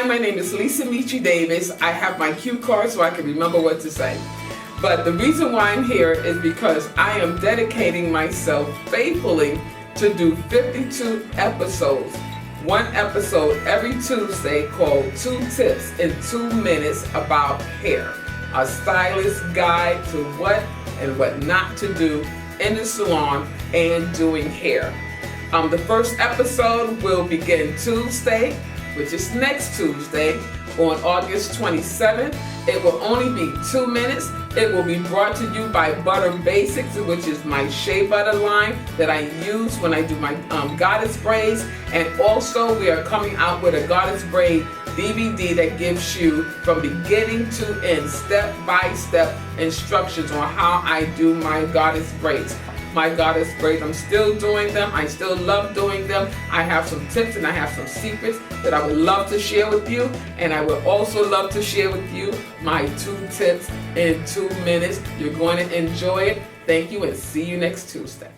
my name is Lisa Michi Davis. I have my cue card so I can remember what to say. But the reason why I'm here is because I am dedicating myself faithfully to do 52 episodes. One episode every Tuesday called 2 Tips in 2 Minutes about hair. A stylist guide to what and what not to do in the salon and doing hair. The first episode will begin Tuesday, which is next Tuesday, on August 27th. It will only be 2 minutes. It will be brought to you by Butter Basics, which is my shea butter line that I use when I do my goddess braids. And also we are coming out with a goddess braid DVD that gives you from beginning to end, step-by-step instructions on how I do my goddess braids. My goddess braids, I'm still doing them. I still love doing them. I have some tips and I have some secrets that I would love to share with you. And I would also love to share with you my 2 tips in 2 minutes. You're going to enjoy it. Thank you and see you next Tuesday.